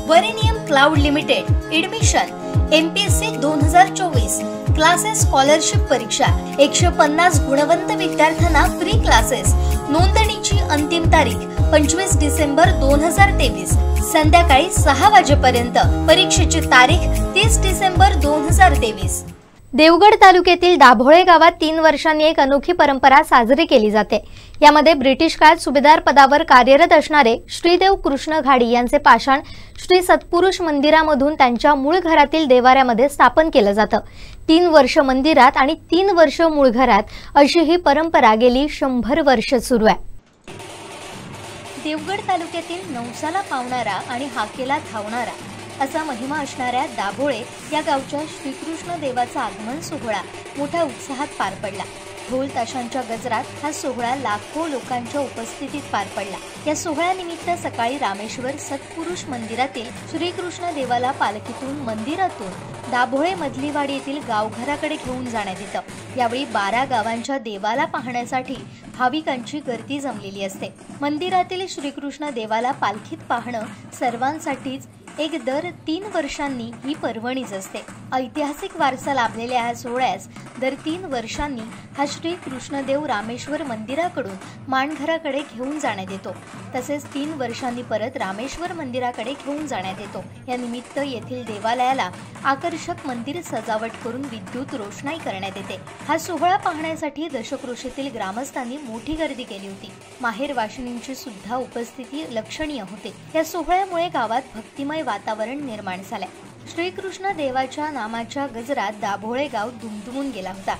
वरेनियम cloud limited admission MPSC 2024 classes scholarship परीक्षा 150 गुणवंत विद्यार्थ्यांना free classes. नोंदणीची अंतिम तारीख 25 डिसेंबर 2023 संध्याकाळी 6 वाजेपर्यंत। परीक्षेची तारीख 30 डिसेंबर 2023। देवगड तालुक्यातील दाभोळे गावात 3 वर्षांनी एक अनोखी परंपरा साजरी केली जाते। यामध्ये ब्रिटिश काळात सुभेदार पदावर कार्यरत असणारे श्रीदेव कृष्ण घाडी यांचे पाषाण श्री सत्पुरुष मंदिरामधून त्यांच्या मूळ घरातील देवाऱ्यामध्ये स्थापन केलं जातं। 3 वर्ष मंदिरात आणि 3 वर्ष मूळ घरात अशी ही परंपरा गेली 100 वर्ष सुरू आहे। देवगड तालुक्यातील नवसाला पावणारा आणि हाकेला धावणारा असा महिमा असणाऱ्या दाभोळे या गावच्या श्रीकृष्ण देवाचा आगमन सोहळा मोठ्या उत्साहात पार पडला। ढोल ताशांच्या गजरात हा सोहळा लाखो लोकांच्या उपस्थितीत पार पडला। या सोहळ्यानिमित्त सकाळी रामेश्वर सत्पुरुष मंदिरातील श्रीकृष्ण देवाला पालखीतून मंदिरातून दाभोळे मधलीवाडी येथील गावघराकडे घेऊन जाण्यात येतं। यावेळी 12 गावांच्या देवाला पाहण्यासाठी भाविकांची गर्दी जमलेली असते। मंदिरातील श्रीकृष्ण देवाला पालखीत पाहणं सर्वांसाठीच एक दर 3 वर्षांनी ही पर्वणीच असते। ऐतिहासिक वारसा लाभलेल्या या सोहळ्यास दर 3 वर्षांनी हा श्री कृष्णदेव रामेश्वर मंदिराकडून माणघराकडे घेऊन जाण्यात येतो। तसेच 3 वर्षांनी परत रामेश्वर मंदिराकडे घेऊन जाण्यात येतो। या निमित्त येथील देवालयाला आकर्षक मंदिर सजावट करून विद्युत रोषणाई करण्यात येते। हा सोहळा पाहण्यासाठी दशक्रोशीतील ग्रामस्थांनी मोठी गर्दी केली होती। माहेर वाशिनींची सुद्धा उपस्थिती लक्षणीय होते। या सोहळ्यामुळे गावात भक्तिमय वातावरण निर्माण झाले। श्रीकृष्ण देवाच्या नामाच्या गजरात दाभोळे गाव दुमदुमून गेला होता।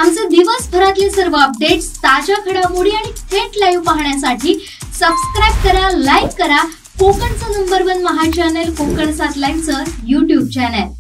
आमचे दिवसभरातले सर्व अपडेट्स, ताज्या घडामोडी आणि थेट लाईव्ह पाहण्यासाठी सबस्क्राईब करा, लाईक करा कोकणचं नंबर 1 महा चॅनल कोकण 7 लाईव्हचं YouTube चॅनल।